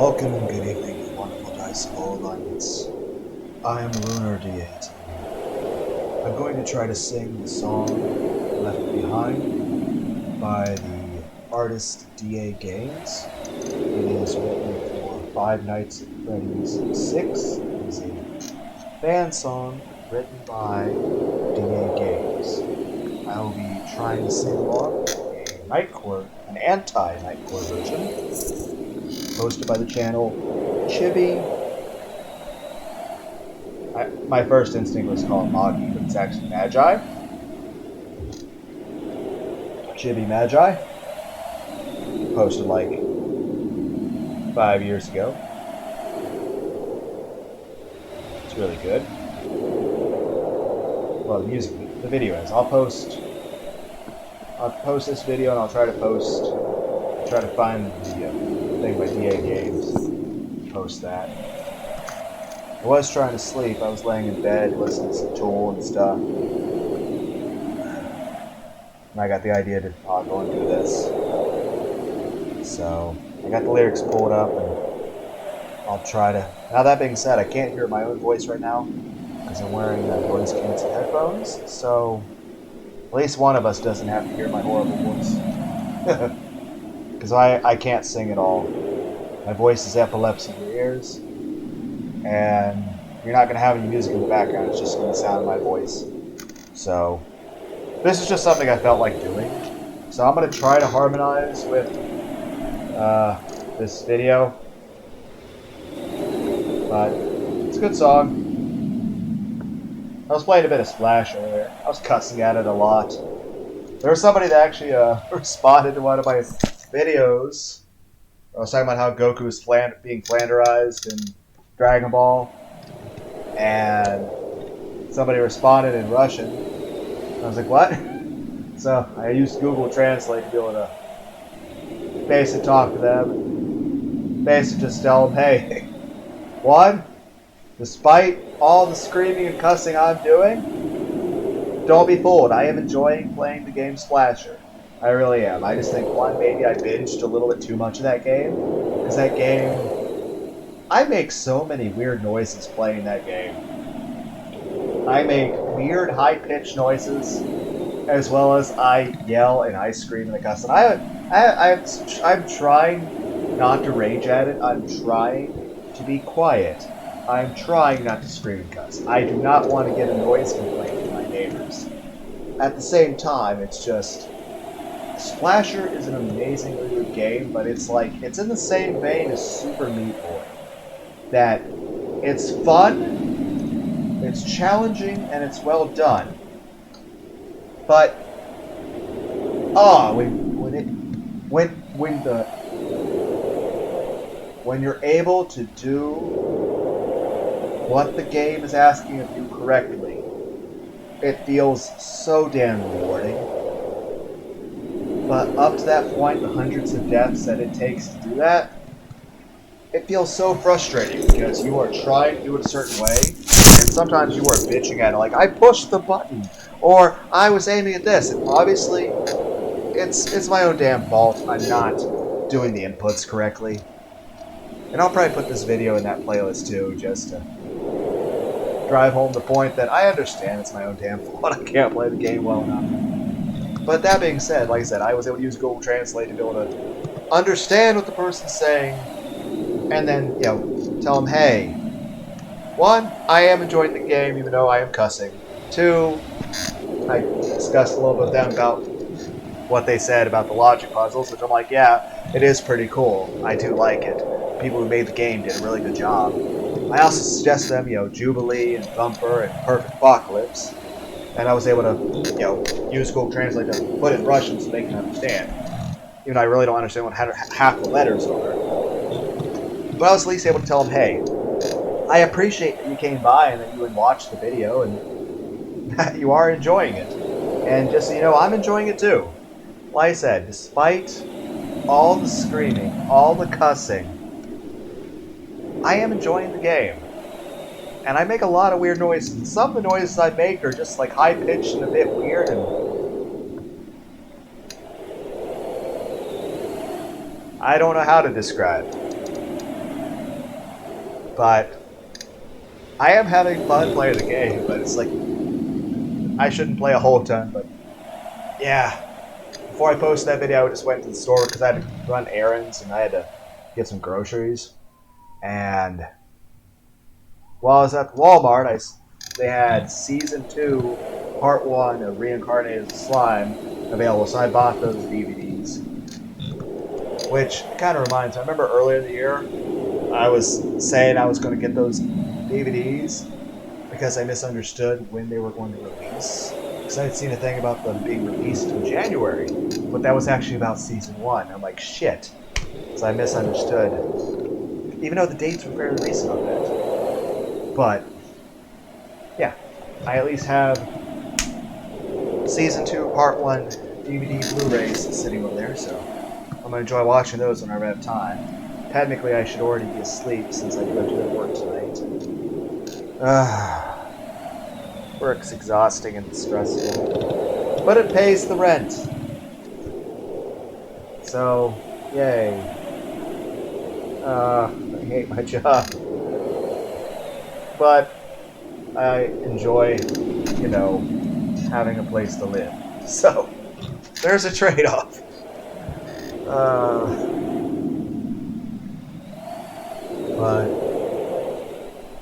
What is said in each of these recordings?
Welcome and good evening to Wonderful Dice of All Alignments. I am Lunar D8. I'm going to try to sing the song Left Behind by the artist DA Games. It is written for Five Nights at Freddy's 6. It is a band song written by DA Games. I will be trying to sing along an anti-Nightcore version, hosted by the channel Chibi. My first instinct was to call it Magi, but it's actually Magi. Chibi Magi. Posted like 5 years ago. It's really good. Well, the music, the video is. I'll post this video and I'll try to find the thing by DA Games, post that. I was trying to sleep. I was laying in bed listening to some Tool and stuff, and I got the idea to go and do this. So I got the lyrics pulled up, and I'll try to. Now that being said, I can't hear my own voice right now because I'm wearing noise canceling headphones. So at least one of us doesn't have to hear my horrible voice. Because I can't sing at all. My voice is epilepsy in your ears, and you're not going to have any music in the background. It's just going to sound my voice. So this is just something I felt like doing. So I'm going to try to harmonize with this video. But it's a good song. I was playing a bit of Splash earlier. I was cussing at it a lot. There was somebody that actually responded to one of my videos. I was talking about how Goku is being flanderized in Dragon Ball, and somebody responded in Russian. I was like, what? So I used Google Translate to be able to basically talk to them, basically just tell them, hey, one, despite all the screaming and cussing I'm doing, don't be fooled. I am enjoying playing the game Splasher. I really am. I just think, one, maybe I binged a little bit too much of that game. Because that game... I make so many weird noises playing that game. I make weird high-pitched noises, as well as I yell and I scream and I cuss. And I'm trying not to rage at it. I'm trying to be quiet. I'm trying not to scream and cuss. I do not want to get a noise complaint from my neighbors. At the same time, it's just... Splasher is an amazingly good game, but it's in the same vein as Super Meat Boy. That it's fun, it's challenging, and it's well done. But when you're able to do what the game is asking of you correctly, it feels so damn rewarding. But up to that point, the hundreds of deaths that it takes to do that, it feels so frustrating because you are trying to do it a certain way, and sometimes you are bitching at it, like, I pushed the button, or I was aiming at this, and obviously, it's my own damn fault. I'm not doing the inputs correctly. And I'll probably put this video in that playlist too, just to drive home the point that I understand it's my own damn fault. I can't play the game well enough. But that being said, like I said, I was able to use Google Translate to be able to understand what the person's saying, and then, tell them, hey, one, I am enjoying the game even though I am cussing. Two, I discussed a little bit with them about what they said about the logic puzzles, which I'm like, yeah, it is pretty cool. I do like it. People who made the game did a really good job. I also suggested them, Jubilee and Thumper and Perfect Apocalypse. And I was able to, use Google Translate to put in Russian so they can understand. Even though I really don't understand what half the letters are. But I was at least able to tell them, hey, I appreciate that you came by and that you would watch the video and that you are enjoying it. And just so you know, I'm enjoying it too. Like I said, despite all the screaming, all the cussing, I am enjoying the game. And I make a lot of weird noises. And some of the noises I make are just like high-pitched and a bit weird. And I don't know how to describe. But I am having fun playing the game, but it's like I shouldn't play a whole ton, but yeah. Before I posted that video, I just went to the store because I had to run errands and I had to get some groceries. And while I was at Walmart, they had Season 2, Part 1 of Reincarnated Slime available, so I bought those DVDs. Which kind of reminds me, I remember earlier in the year, I was saying I was going to get those DVDs because I misunderstood when they were going to release. Because I had seen a thing about them being released in January, but that was actually about Season 1. I'm like, shit. So I misunderstood. Even though the dates were fairly recent on that. But, yeah. I at least have Season 2, Part 1 DVD Blu-rays sitting over there, so I'm going to enjoy watching those whenever I have time. Technically, I should already be asleep since I go to work tonight. Work's exhausting and stressful, but it pays the rent. So, yay. I hate my job. But I enjoy, having a place to live. So, there's a trade-off. But,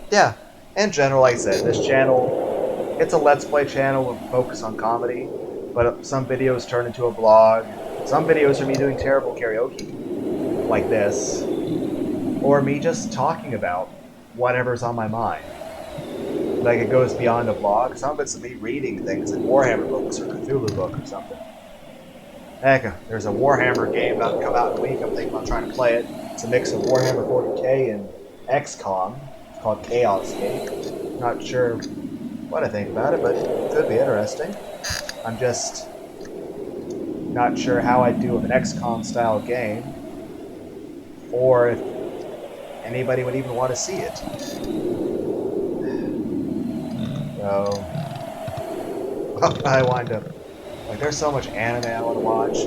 yeah. In general, like I said, this channel, it's a Let's Play channel with focus on comedy, but some videos turn into a vlog. Some videos are me doing terrible karaoke, like this, or me just talking about whatever's on my mind. Like, it goes beyond a vlog. Some of it's me reading things, like Warhammer books or Cthulhu book or something. Heck, there's a Warhammer game about to come out in a week. I'm thinking about trying to play it. It's a mix of Warhammer 40k and XCOM. It's called Chaos Gate. Not sure what I think about it, but it could be interesting. I'm just not sure how I'd do with an XCOM style game, or if anybody would even want to see it. So, I wind up, like, there's so much anime I want to watch,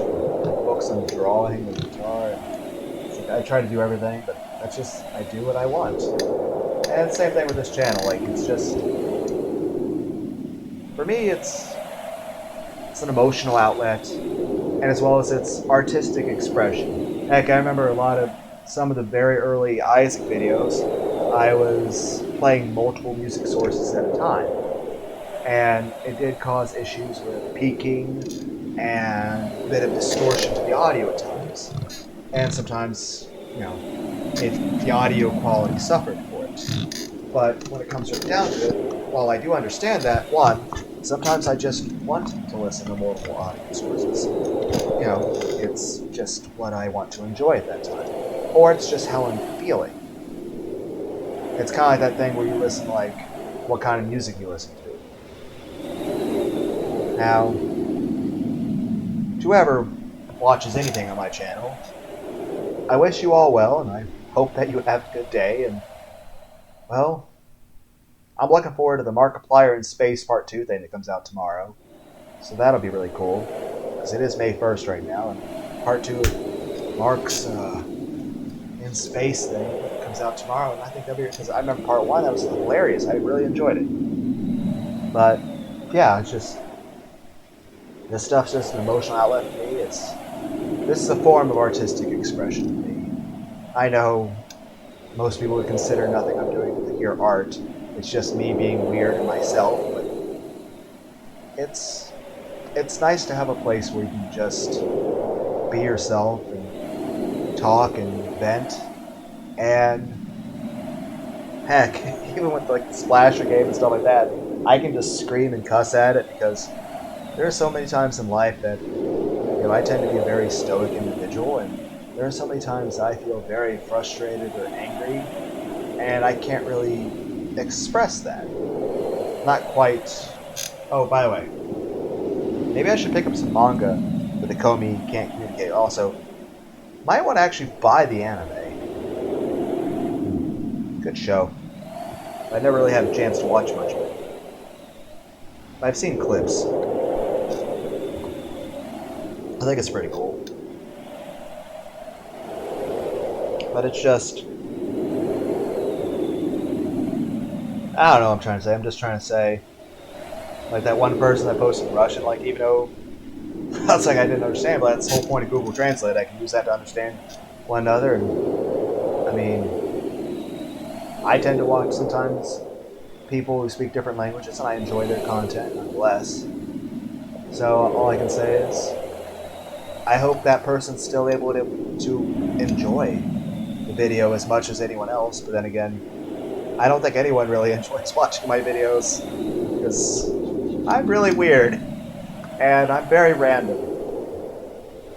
books on drawing and guitar, and like, I try to do everything, but that's just, I do what I want. And same thing with this channel, like, it's just, for me, it's an emotional outlet, and as well as its artistic expression. Heck, I remember some of the very early Isaac videos, I was playing multiple music sources at a time. And it did cause issues with peaking and a bit of distortion to the audio at times. And sometimes, the audio quality suffered for it. But when it comes right down to it, while I do understand that, one, sometimes I just want to listen to multiple audio sources. It's just what I want to enjoy at that time. Or it's just how I'm feeling. It's kind of like that thing where you listen to, like, what kind of music you listen to. Now, to whoever watches anything on my channel, I wish you all well, and I hope that you have a good day, and, well, I'm looking forward to the Markiplier in Space Part 2 thing that comes out tomorrow. So that'll be really cool, because it is May 1st right now, and Part 2 of Mark's in Space thing comes out tomorrow, and I think that'll be, because I remember Part 1, that was hilarious. I really enjoyed it. But, yeah, it's just, this stuff's just an emotional outlet for me. This is a form of artistic expression to me. I know most people would consider nothing I'm doing here art. It's just me being weird in myself, but it's nice to have a place where you can just be yourself and talk and vent. And heck, even with like the Splasher game and stuff like that, I can just scream and cuss at it, because there are so many times in life that I tend to be a very stoic individual, and there are so many times I feel very frustrated or angry, and I can't really express that. Not quite. Oh, by the way, maybe I should pick up some manga that the Komi can't communicate. Also, might want to actually buy the anime. Good show. I never really had a chance to watch much of it. I've seen clips. I think it's pretty cool. But it's just, I don't know what I'm trying to say. I'm just trying to say, like that one person that posted Russian, like even though that's like I didn't understand, but that's the whole point of Google Translate. I can use that to understand one another, and I mean, I tend to watch sometimes people who speak different languages, and I enjoy their content nonetheless. So all I can say is, I hope that person's still able to enjoy the video as much as anyone else. But then again, I don't think anyone really enjoys watching my videos because I'm really weird and I'm very random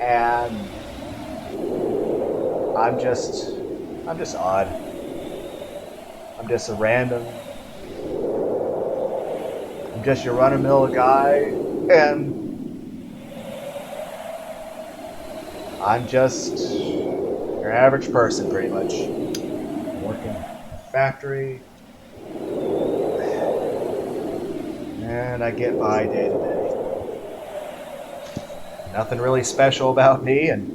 and I'm just odd. I'm just a random. I'm just your run-of-the-mill guy, and I'm just your average person, pretty much. I work in a factory, and I get by day to day. Nothing really special about me, and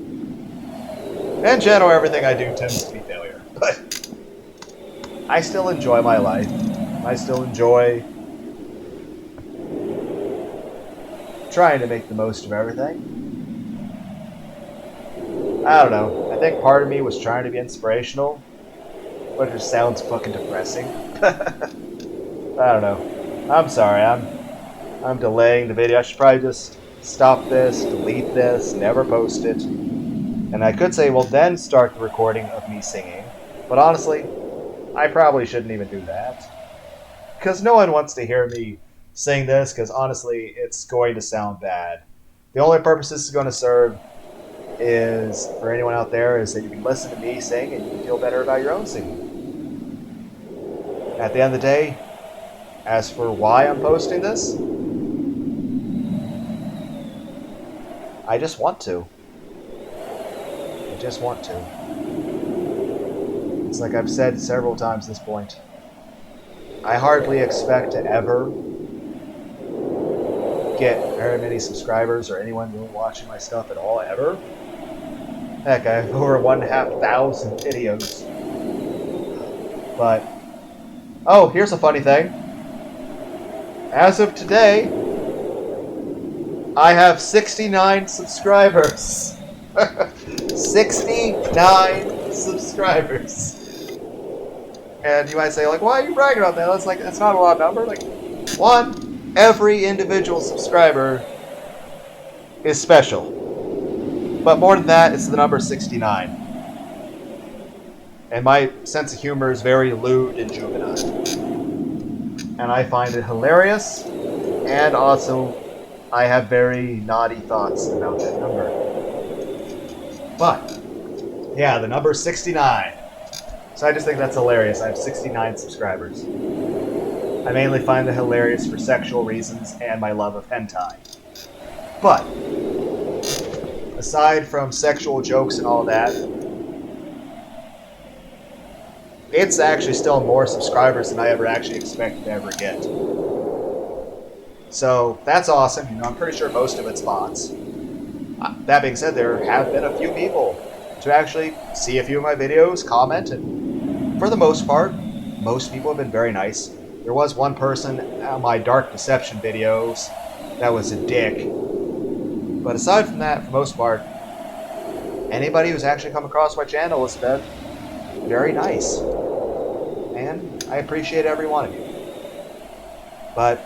in general, everything I do tends to be failure. But I still enjoy my life. I still enjoy trying to make the most of everything. I don't know. I think part of me was trying to be inspirational, but it just sounds fucking depressing. I don't know. I'm sorry. I'm delaying the video. I should probably just stop this, delete this, never post it. And I could say, well, then start the recording of me singing. But honestly, I probably shouldn't even do that. Because no one wants to hear me sing this, because honestly, it's going to sound bad. The only purpose this is going to serve is, for anyone out there, is that you can listen to me sing and you can feel better about your own singing. At the end of the day, as for why I'm posting this, I just want to. I just want to. It's like I've said several times at this point. I hardly expect to ever get very many subscribers or anyone really watching my stuff at all, ever. Heck, I have over 1,500 videos. But, oh, here's a funny thing. As of today, I have 69 subscribers. 69 subscribers. And you might say, like, why are you bragging about that? That's not a lot of number. Like, one, every individual subscriber is special. But more than that, it's the number 69. And my sense of humor is very lewd and juvenile. And I find it hilarious, and also I have very naughty thoughts about that number. But, yeah, the number 69. So I just think that's hilarious. I have 69 subscribers. I mainly find it hilarious for sexual reasons and my love of hentai. But, aside from sexual jokes and all that, it's actually still more subscribers than I ever actually expected to ever get. So, that's awesome. I'm pretty sure most of it's bots. That being said, there have been a few people to actually see a few of my videos, comment, and for the most part, most people have been very nice. There was one person on my Dark Deception videos that was a dick. But aside from that, for the most part, anybody who's actually come across my channel has been very nice. And I appreciate every one of you. But,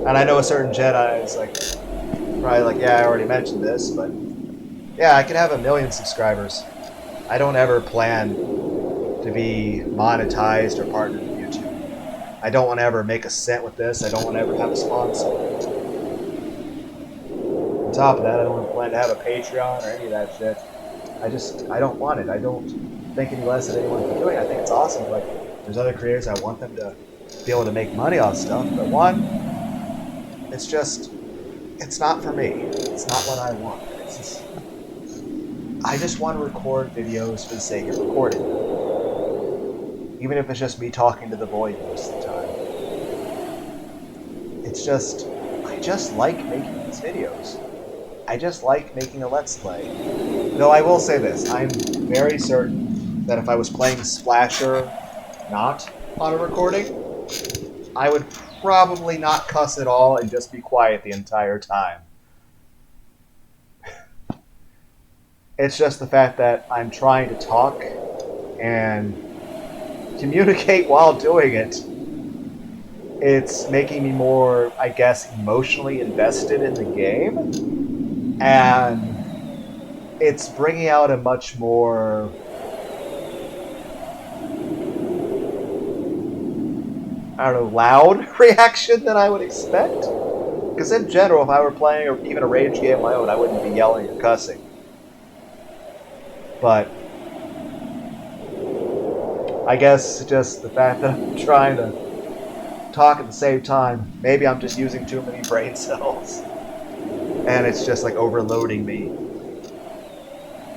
and I know a certain Jedi is like, probably like, yeah, I already mentioned this, but yeah, I could have 1 million subscribers. I don't ever plan to be monetized or partnered with YouTube. I don't want to ever make a cent with this. I don't want to ever have a sponsor. On top of that, I don't plan to have a Patreon or any of that shit. I don't want it. I don't think any less of anyone for doing it. I think it's awesome. Like, there's other creators, I want them to be able to make money off stuff. But one, it's not for me. It's not what I want. I just want to record videos for the sake of recording them. Even if it's just me talking to the void most of the time. I just like making these videos. I just like making a Let's Play. Though I will say this, I'm very certain that if I was playing Splasher not on a recording, I would probably not cuss at all and just be quiet the entire time. It's just the fact that I'm trying to talk and communicate while doing it. It's making me more, I guess, emotionally invested in the game. And it's bringing out a much more... I don't know, loud reaction than I would expect. Because in general, if I were playing even a rage game of my own, I wouldn't be yelling or cussing. But I guess just the fact that I'm trying to talk at the same time, maybe I'm just using too many brain cells. And it's just like overloading me.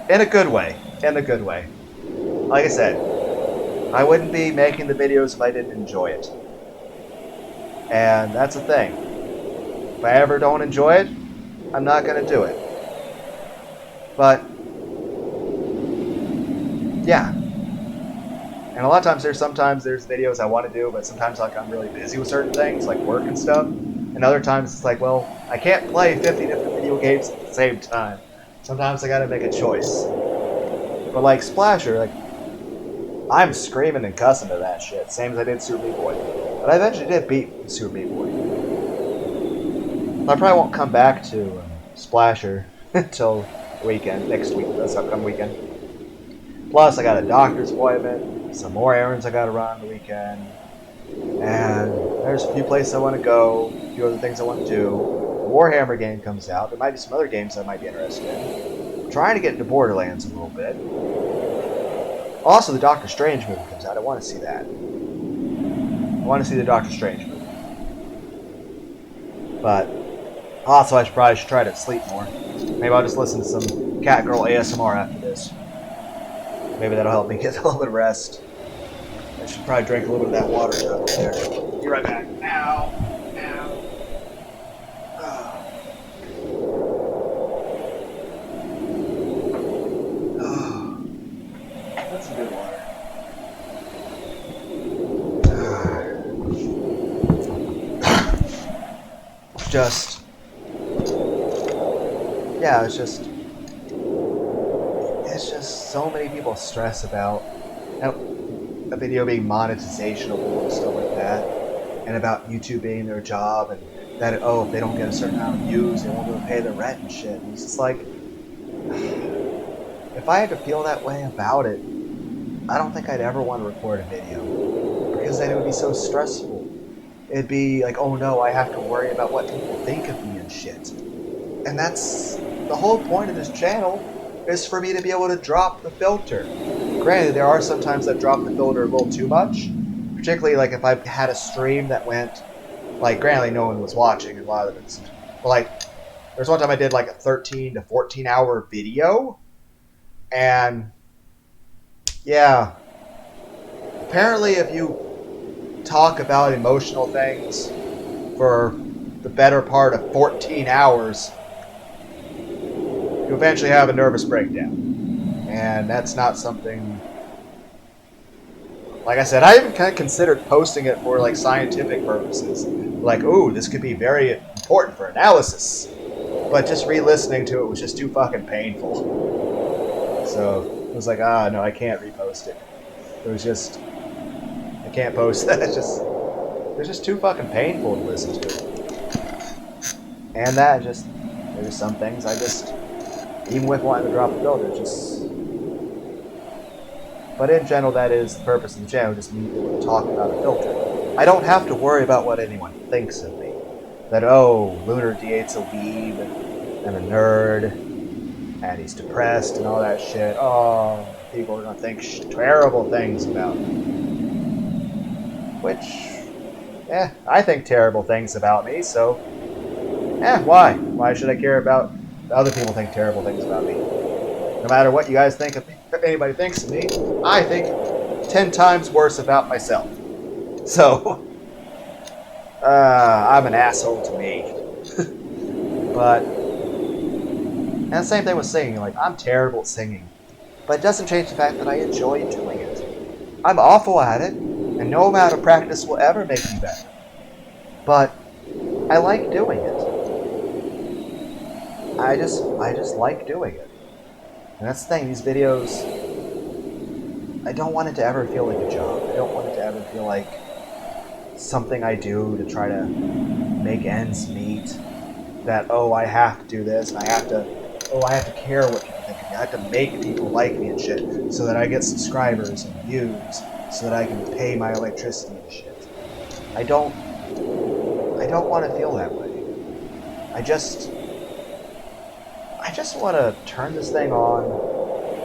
In a good way. In a good way. Like I said, I wouldn't be making the videos if I didn't enjoy it. And that's the thing. If I ever don't enjoy it, I'm not going to do it. But yeah. And a lot of times there's videos I want to do, but sometimes like I'm really busy with certain things, like work and stuff. And other times it's like, well, I can't play 50 different video games at the same time. Sometimes I gotta make a choice. But like Splasher, like I'm screaming and cussing to that shit, same as I did Super Meat Boy. But I eventually did beat Super Meat Boy. I probably won't come back to Splasher until the weekend, next week, this upcoming weekend. Plus, I got a doctor's appointment, some more errands I gotta run on the weekend, and there's a few places I want to go, a few other things I want to do. The Warhammer game comes out. There might be some other games I might be interested in. I'm trying to get into Borderlands a little bit. Also, the Doctor Strange movie comes out. I want to see that. I want to see the Doctor Strange movie. But also, I probably should try to sleep more. Maybe I'll just listen to some Catgirl ASMR after this. Maybe that'll help me get a little bit of rest. I should probably drink a little bit of that water up there. Be right back. Ow. Ow. Oh. That's some good water. Just... yeah, it's just so many people stress about a video being monetizationable and stuff like that, and about YouTube being their job, and that if they don't get a certain amount of views, they won't be able to pay their rent and shit. And it's just like, if I had to feel that way about it, I don't think I'd ever want to record a video, because then it would be so stressful. It'd be like, oh no, I have to worry about what people think of me and shit. And that's the whole point of this channel, is for me to be able to drop the filter. Granted, there are some times I've dropped the filter a little too much, particularly like if I had a stream that went, like, granted no one was watching, a lot of it, but like, there's one time I did like a 13 to 14 hour video, and yeah, apparently if you talk about emotional things for the better part of 14 hours, you eventually have a nervous breakdown. And that's not something... Like I said, I even kind of considered posting it for like scientific purposes. Like, ooh, this could be very important for analysis. But just re-listening to it was just too fucking painful. So, I was like, no, I can't repost it. It was just... I can't post that. It's just too fucking painful to listen to. And that just... There's some things I just... Even with wanting to drop the filter, just... But in general, that is the purpose of the channel, just me to talk about a filter. I don't have to worry about what anyone thinks of me. That, oh, Lunar D8's a weeb, and a nerd, and he's depressed, and all that shit. Oh, people are gonna think terrible things about me. Which, I think terrible things about me, so, why? Why should I care about other people think terrible things about me? No matter what you guys think of me, if anybody thinks of me, I think 10 times worse about myself. So, I'm an asshole to me. But, and the same thing with singing. Like, I'm terrible at singing. But it doesn't change the fact that I enjoy doing it. I'm awful at it, And no amount of practice will ever make me better. But I like doing it. I just like doing it. And that's the thing, these videos, I don't want it to ever feel like a job. I don't want it to ever feel like something I do to try to make ends meet. That, oh, I have to do this, and I have to care what people think of me. I have to make people like me and shit, so that I get subscribers and views, so that I can pay my electricity and shit. I don't want to feel that way. I just want to turn this thing on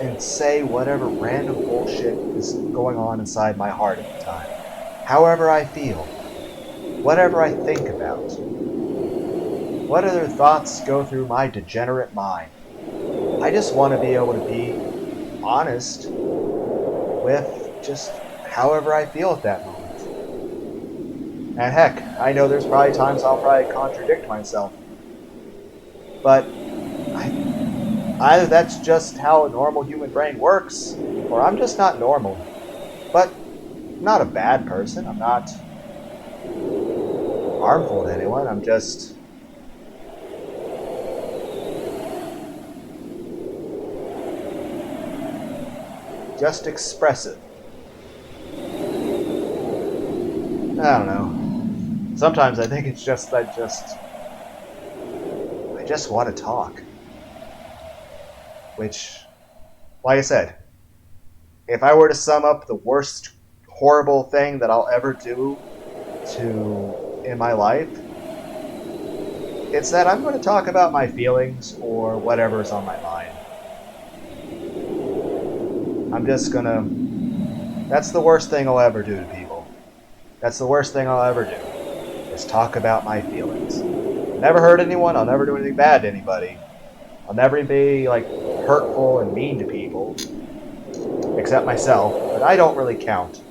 and say whatever random bullshit is going on inside my heart at the time. However I feel. Whatever I think about. What other thoughts go through my degenerate mind? I just want to be able to be honest with just however I feel at that moment. And heck, I know there's probably times I'll probably contradict myself. But either that's just how a normal human brain works, or I'm just not normal. But I'm not a bad person. I'm not harmful to anyone. I'm just expressive. I don't know. Sometimes I think it's just I just want to talk. Which, like I said, if I were to sum up the worst horrible thing that I'll ever do in my life, it's that I'm going to talk about my feelings or whatever's on my mind. I'm just gonna... That's the worst thing I'll ever do to people. That's the worst thing I'll ever do. Is talk about my feelings. I'll never hurt anyone. I'll never do anything bad to anybody. I'll never be, like, hurtful and mean to people. Except myself. But I don't really count.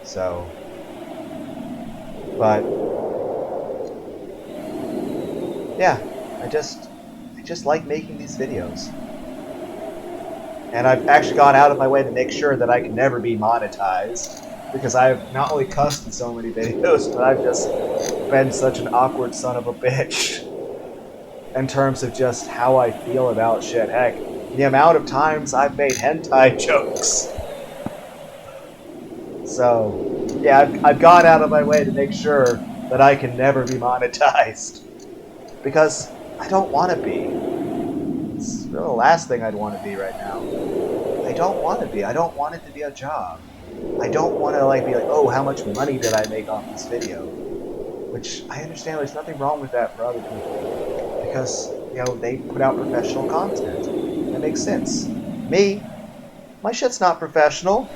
So... But... Yeah. I just like making these videos. And I've actually gone out of my way to make sure that I can never be monetized. Because I've not only cussed in so many videos, but I've just been such an awkward son of a bitch. In terms of just how I feel about shit. Heck, the amount of times I've made hentai jokes. So, yeah, I've gone out of my way to make sure that I can never be monetized. Because I don't want to be. It's really the last thing I'd want to be right now. I don't want to be. I don't want it to be a job. I don't want to be like, oh, how much money did I make off this video? Which I understand there's nothing wrong with that for other people. Because, they put out professional content. That makes sense. Me, my shit's not professional.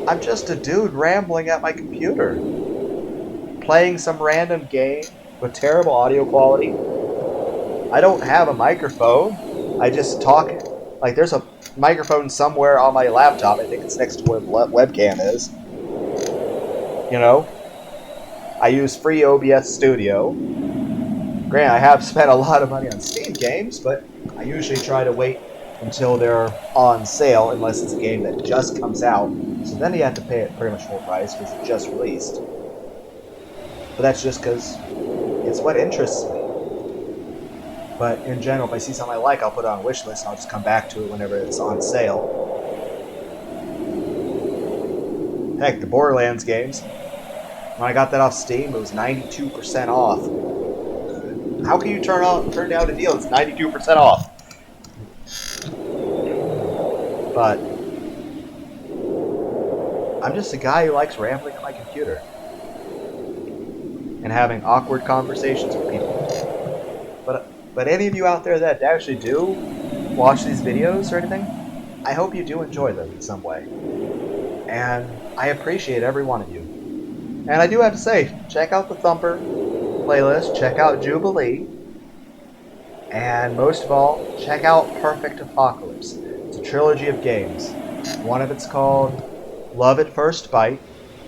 I'm just a dude rambling at my computer. Playing some random game with terrible audio quality. I don't have a microphone. I just talk. Like, there's a microphone somewhere on my laptop. I think it's next to where the webcam is. I use free OBS Studio. Granted, I have spent a lot of money on Steam games, but I usually try to wait until they're on sale, unless it's a game that just comes out. So then you have to pay it pretty much full price, because it just released. But that's just because it's what interests me. But in general, if I see something I like, I'll put it on a wish list, and I'll just come back to it whenever it's on sale. Heck, the Borderlands games. When I got that off Steam, it was 92% off. How can you turn down a deal that's 92% off? But I'm just a guy who likes rambling at my computer. And having awkward conversations with people. But any of you out there that actually do watch these videos or anything, I hope you do enjoy them in some way. And I appreciate every one of you. And I do have to say, check out the Thumper playlist, check out Jubilee, and most of all, check out Perfect Apocalypse. It's a trilogy of games. One of it's called Love at First Bite,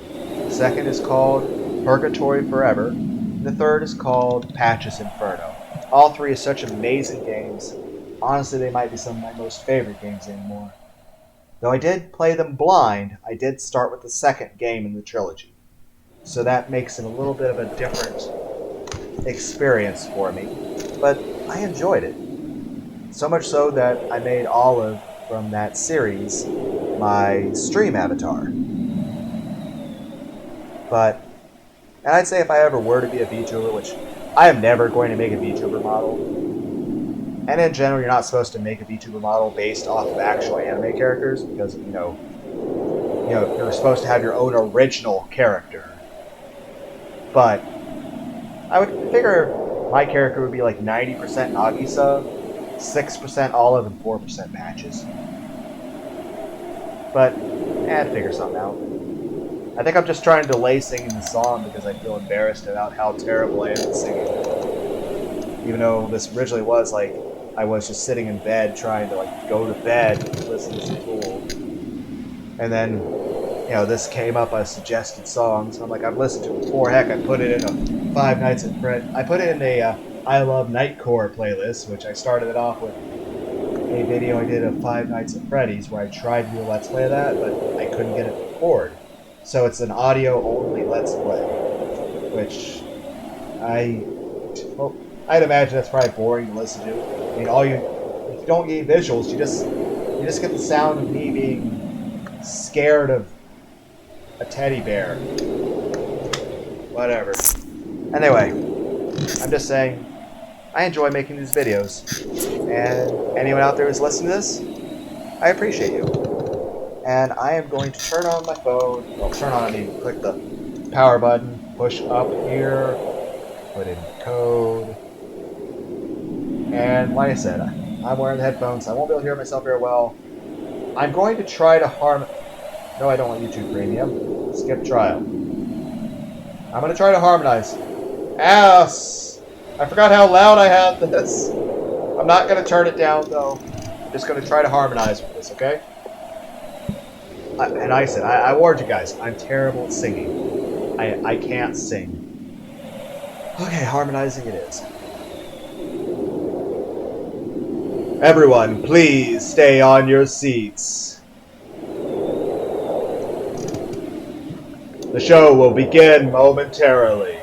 the second is called Purgatory Forever, and the third is called Patches Inferno. All three are such amazing games. Honestly, they might be some of my most favorite games anymore. Though I did play them blind, I did start with the second game in the trilogy. So that makes it a little bit of a different experience for me. But I enjoyed it. So much so that I made Olive from that series my stream avatar. But, and I'd say if I ever were to be a VTuber, which I am never going to make a VTuber model, and in general, you're not supposed to make a VTuber model based off of actual anime characters because you're supposed to have your own original character. But I would figure my character would be like 90% Nagisa, 6% Olive, and 4% Patches. But I'd figure something out. I think I'm just trying to delay singing the song because I feel embarrassed about how terrible I am at singing. Even though this originally was like I was just sitting in bed trying to like go to bed and listen to some Tool. And then, this came up as suggested songs. I'm like, I've listened to it before. Heck, I put it in a Five Nights at Freddy's. I put it in a I Love Nightcore playlist, which I started it off with a video I did of Five Nights at Freddy's where I tried to do a Let's Play of that, but I couldn't get it to record. So it's an audio-only Let's Play, which I'd imagine that's probably boring to listen to. I mean, if you don't need visuals, you just get the sound of me being scared of a teddy bear. Whatever. Anyway, I'm just saying, I enjoy making these videos, and anyone out there who's listening to this, I appreciate you. And I am going to turn on my phone. Well, click the power button, push up here, put in code. And like I said, I'm wearing the headphones, so I won't be able to hear myself very well. I'm going to try to No, I don't want YouTube Premium. Skip trial. I'm going to try to harmonize. Ass! I forgot how loud I have this. I'm not going to turn it down, though. I'm just going to try to harmonize with this, okay? And I said, I warned you guys, I'm terrible at singing. I can't sing. Okay, harmonizing it is. Everyone, please stay on your seats. The show will begin momentarily.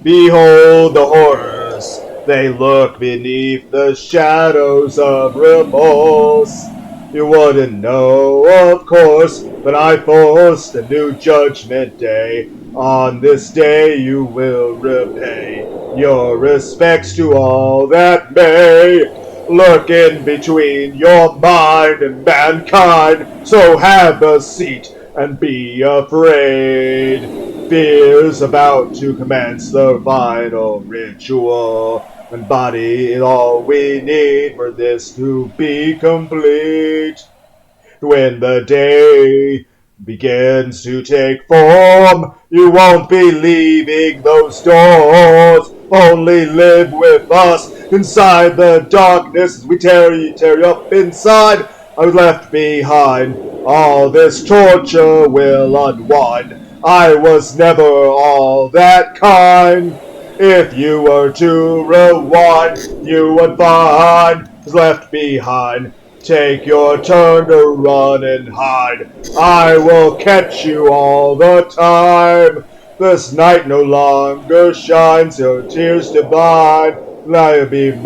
Behold the horrors. They lurk beneath the shadows of remorse. You wouldn't know, of course, but I forced a new judgment day. On this day you will repay your respects to all that may lurk in between your mind and mankind. So have a seat and be afraid. Fear's about to commence the final ritual. And body is all we need for this to be complete. When the day begins to take form, you won't be leaving those doors. Only live with us inside the darkness as we tear you up inside. I was left behind. All this torture will unwind. I was never all that kind. If you were to rewind, you would find who's left behind. Take your turn to run and hide. I will catch you all the time. This night no longer shines, your tears divine. Let it be mine.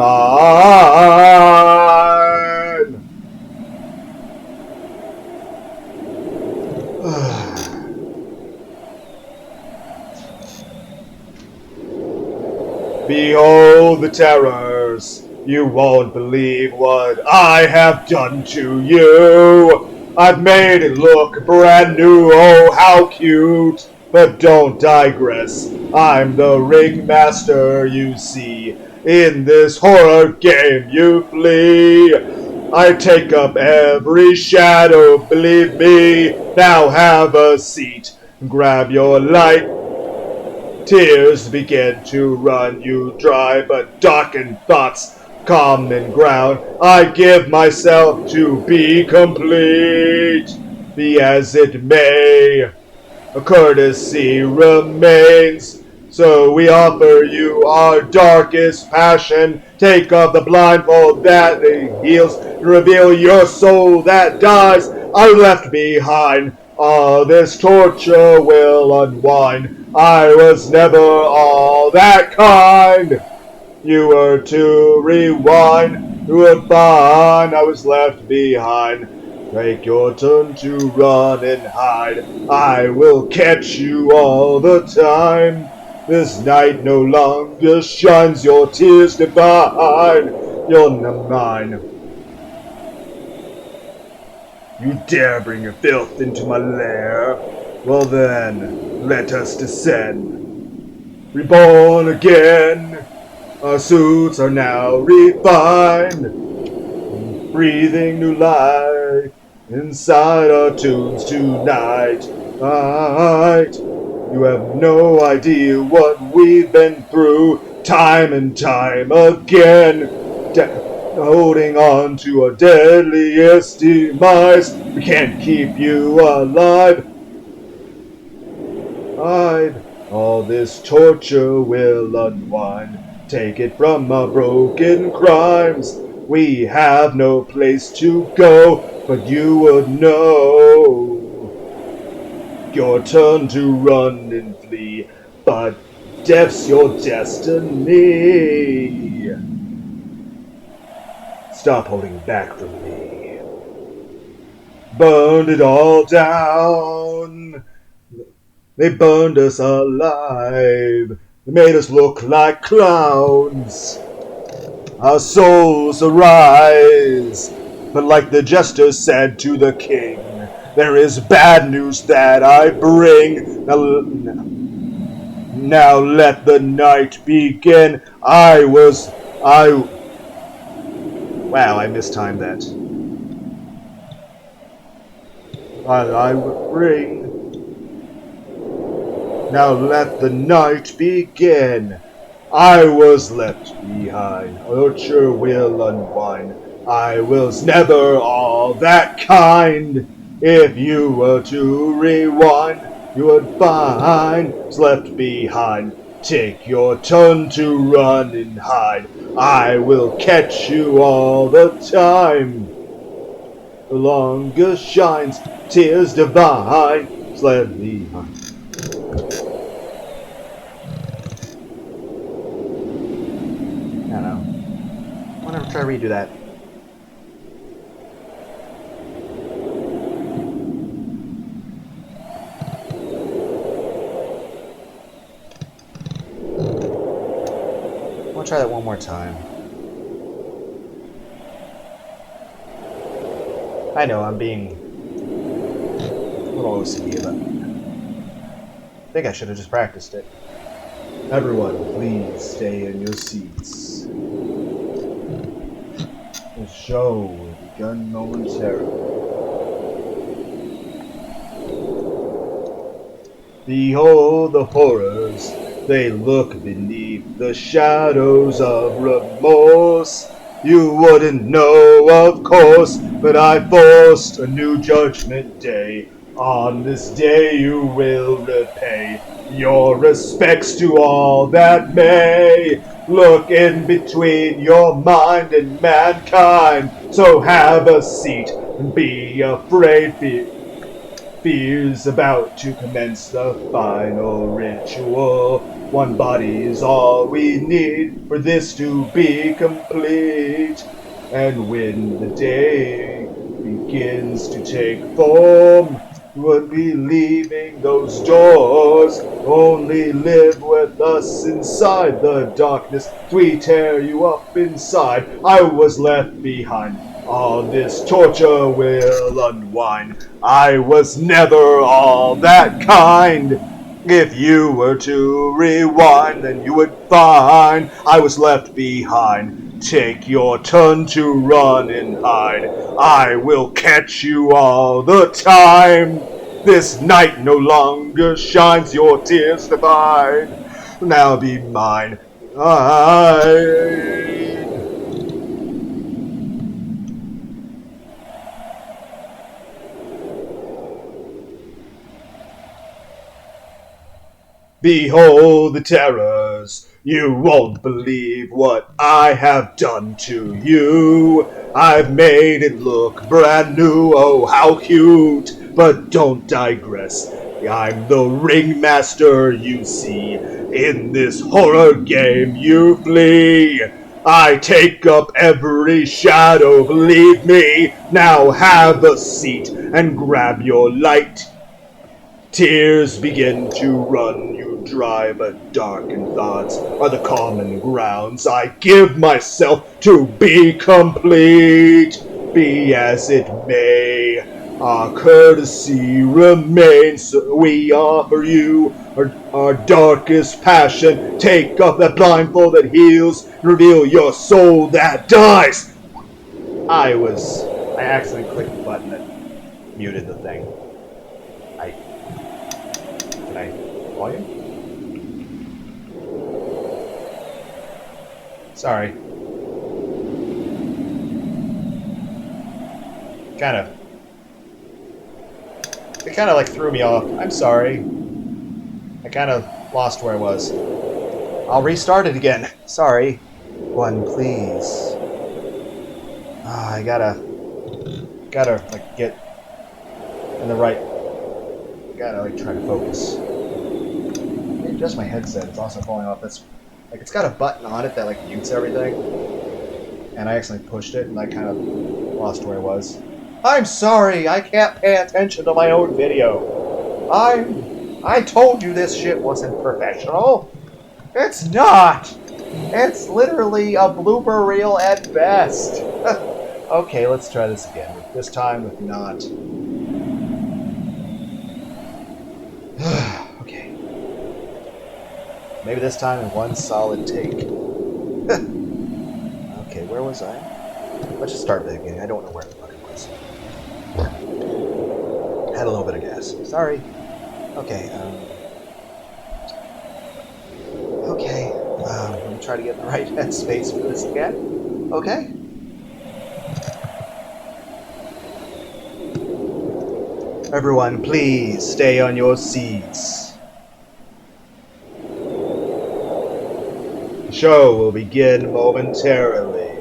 Behold the terrors. You won't believe what I have done to you. I've made it look brand new, oh how cute. But don't digress, I'm the ringmaster you see. In this horror game you flee. I take up every shadow, believe me. Now have a seat, grab your light. Tears begin to run you dry, but darkened thoughts common ground. I give myself to be complete. Be as it may, a courtesy remains. So we offer you our darkest passion. Take off the blindfold that heals, reveal your soul that dies. I left behind. All this torture will unwind. I was never all that kind. You were to rewind. You were fine. I was left behind. Take your turn to run and hide. I will catch you all the time. This night no longer shines. Your tears divine. You're not mine. You dare bring your filth into my lair? Well then, let us descend. Reborn again. Our suits are now refined. Breathing new life inside our tunes tonight. You have no idea what we've been through, time and time again. Holding on to our deadliest demise. We can't keep you alive. All this torture will unwind. Take it from our broken crimes. We have no place to go, but you would know. Your turn to run and flee, but death's your destiny. Stop holding back from me. Burned it all down. They burned us alive. They made us look like clowns. Our souls arise. But like the jester said to the king, there is bad news that I bring. Now let the night begin. Wow, I mistimed that. I would bring. Now let the night begin. I was left behind. Torture will unwind. I was never all that kind. If you were to rewind, you would find was left behind. Take your turn to run and hide. I will catch you all the time. The longest shines, tears divine, was left behind. I don't know. Why don't I try to redo that? I'll try that one more time. I know I'm being a little OCD about it. I think I should have just practiced it. Everyone, please stay in your seats. The show will begin momentarily. Behold the horrors, they look beneath the shadows of remorse. You wouldn't know, of course, but I forced a new judgment day. On this day you will repay your respects to all that may look in between your mind and mankind. So have a seat and be afraid. Fear's about to commence the final ritual. One body is all we need for this to be complete. And when the day begins to take form, you would be leaving those doors. Only live with us inside the darkness. We tear you up inside. I was left behind. All this torture will unwind. I was never all that kind. If you were to rewind, then you would find I was left behind. Take your turn to run and hide. I will catch you all the time. This night no longer shines, your tears divine. Now be mine. Behold the terrors. You won't believe what I have done to you. I've made it look brand new, oh how cute. But don't digress. I'm the ringmaster, you see. In this horror game you flee. I take up every shadow, believe me. Now have a seat and grab your light. Tears begin to run you dry, but darkened thoughts are the common grounds. I give myself to be complete, be as it may. Our courtesy remains, so we offer you our darkest passion. Take off that blindfold that heals, reveal your soul that dies. I accidentally clicked the button that muted the thing. Can I volume? Sorry. It kind of like threw me off. I'm sorry. I kind of lost where I was. I'll restart it again. Sorry. One, please. I gotta like get in the right. Gotta like try to focus. Maybe just my headset. It's also falling off. That's like it's got a button on it that like mutes everything, and I accidentally pushed it, and I kind of lost where I was. I'm sorry. I can't pay attention to my own video. I told you this shit wasn't professional. It's not. It's literally a blooper reel at best. Okay, let's try this again. This time with not. Okay. Maybe this time in one solid take. Okay, where was I? Let's just start the beginning. I don't know where the fuck it was. Had a little bit of gas. Sorry. Okay, okay. Let me try to get in the right headspace for this again. Okay. Everyone, please stay on your seats. The show will begin momentarily.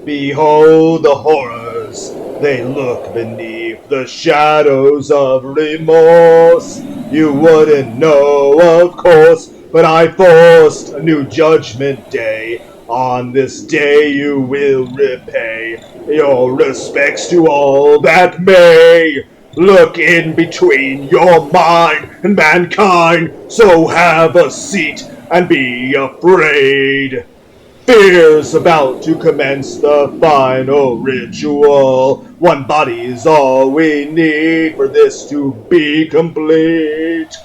Behold the horrors. They look beneath the shadows of remorse. You wouldn't know, of course, but I forced a new judgment day. On this day you will repay your respects to all that may look in between your mind and mankind. So have a seat and be afraid. Fear's about to commence the final ritual. One body's all we need for this to be complete.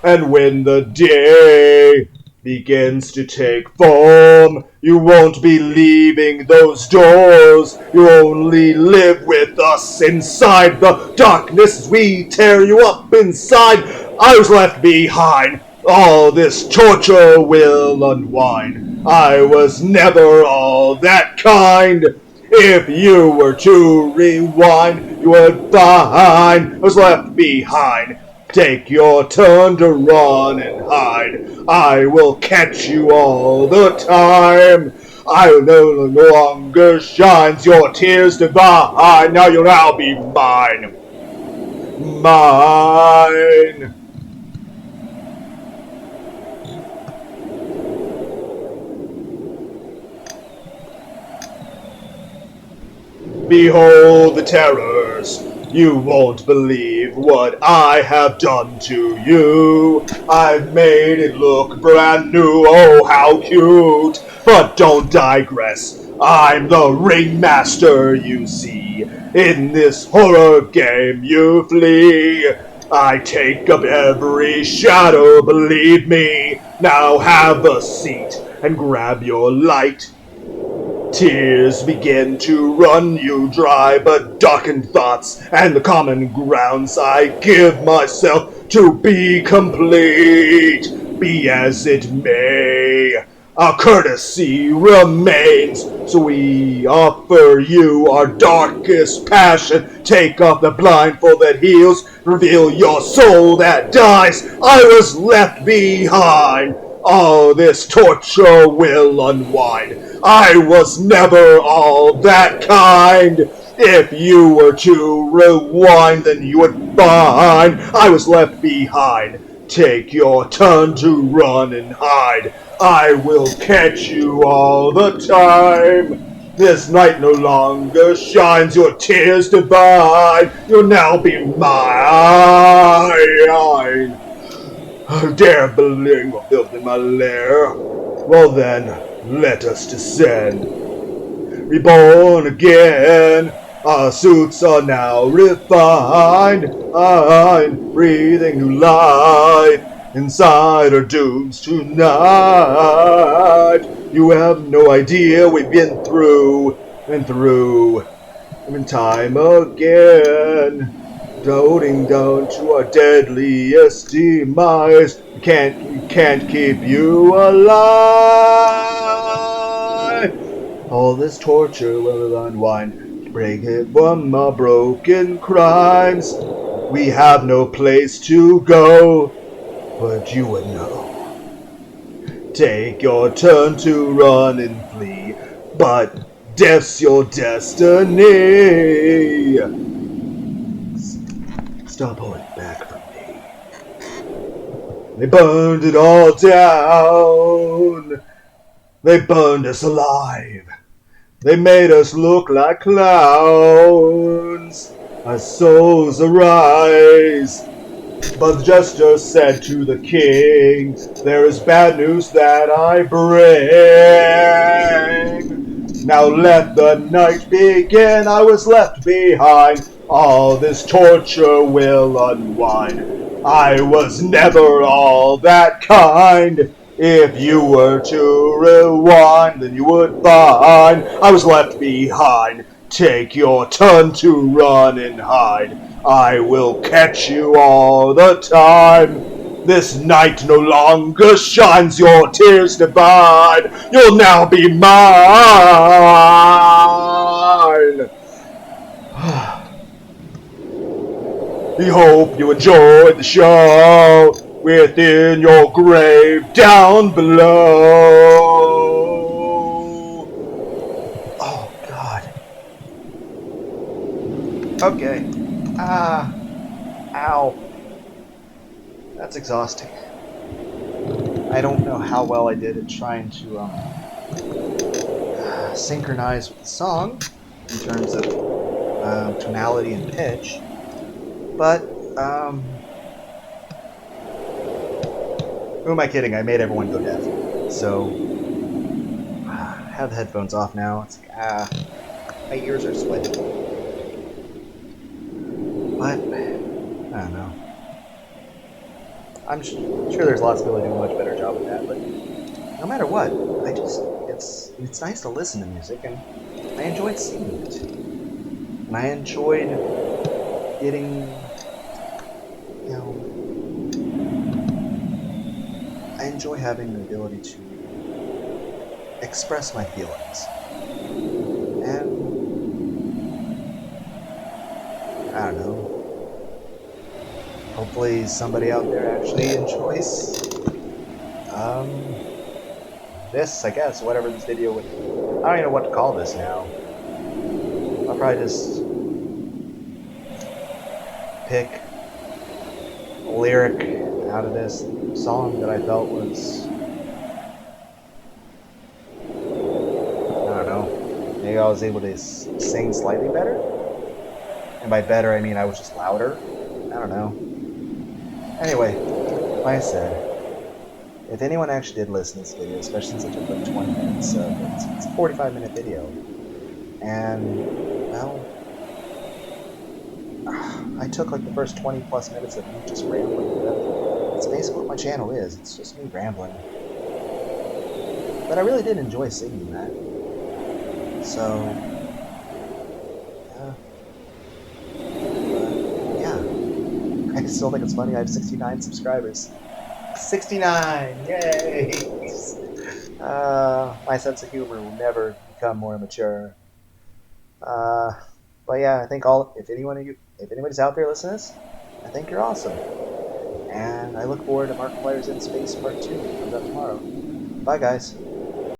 And when the day begins to take form, you won't be leaving those doors. You only live with us inside the darkness as we tear you up inside. I was left behind. All this torture will unwind. I was never all that kind. If you were to rewind, you would find I was left behind. Take your turn to run and hide. I will catch you all the time. I no longer shines your tears divine. Now you'll now be mine. Mine. Behold the terrors. You won't believe what I have done to you. I've made it look brand new, oh how cute. But don't digress. I'm the ringmaster, you see. In this horror game you flee. I take up every shadow, believe me. Now have a seat and grab your light. Tears begin to run you dry, but darkened thoughts and the common grounds I give myself to be complete, be as it may. Our courtesy remains, so we offer you our darkest passion. Take off the blindfold that heals, reveal your soul that dies. I was left behind. All this torture will unwind. I was never all that kind. If you were to rewind, then you would find I was left behind. Take your turn to run and hide. I will catch you all the time. This night no longer shines, your tears divide. You'll now be mine. I dare believe you're built in my lair. Well then, let us descend. Reborn again. Our suits are now refined. I'm breathing new life inside our dooms tonight. You have no idea we've been through and through in time again. Doting down to our deadliest demise. We can't keep you alive. All this torture will unwind. Break it from our broken crimes. We have no place to go, but you would know. Take your turn to run and flee, but death's your destiny. Stop holding back from me. They burned it all down. They burned us alive. They made us look like clowns. Our souls arise. But the jester said to the king, there is bad news that I bring. Now let the night begin. I was left behind. All this torture will unwind. I was never all that kind. If you were to rewind, then you would find I was left behind. Take your turn to run and hide. I will catch you all the time. This night no longer shines, your tears divide. You'll now be mine. We hope you enjoyed the show. Within your grave down below. Oh, God. Okay. Ow. That's exhausting. I don't know how well I did at trying to synchronize with the song in terms of tonality and pitch, but who am I kidding? I made everyone go deaf. So, I have the headphones off now. It's like, my ears are sweating. But, I don't know. I'm sure there's lots of people who do a much better job with that, but no matter what, it's nice to listen to music, and I enjoyed singing it. And I enjoyed getting, I enjoy having the ability to express my feelings. And I don't know. Hopefully somebody out there actually enjoys this, I guess, whatever this video would. I don't even know what to call this now. I'll probably just pick a lyric out of this song that I felt was, I don't know, maybe I was able to sing slightly better, and by better I mean I was just louder. I don't know. Anyway, like I said, if anyone actually did listen to this video, especially since it took like 20 minutes, it's a 45-minute video, and well, I took like the first 20 plus minutes of me just rambling. That's basically what my channel is. It's just me rambling. But I really did enjoy singing that. So, yeah. I still think it's funny I have 69 subscribers. 69! Yay! My sense of humor will never become more mature. Uh, but yeah, I think if anybody's out there listening to this, I think you're awesome. And I look forward to Markiplier's in Space Part 2 that comes out tomorrow. Bye, guys.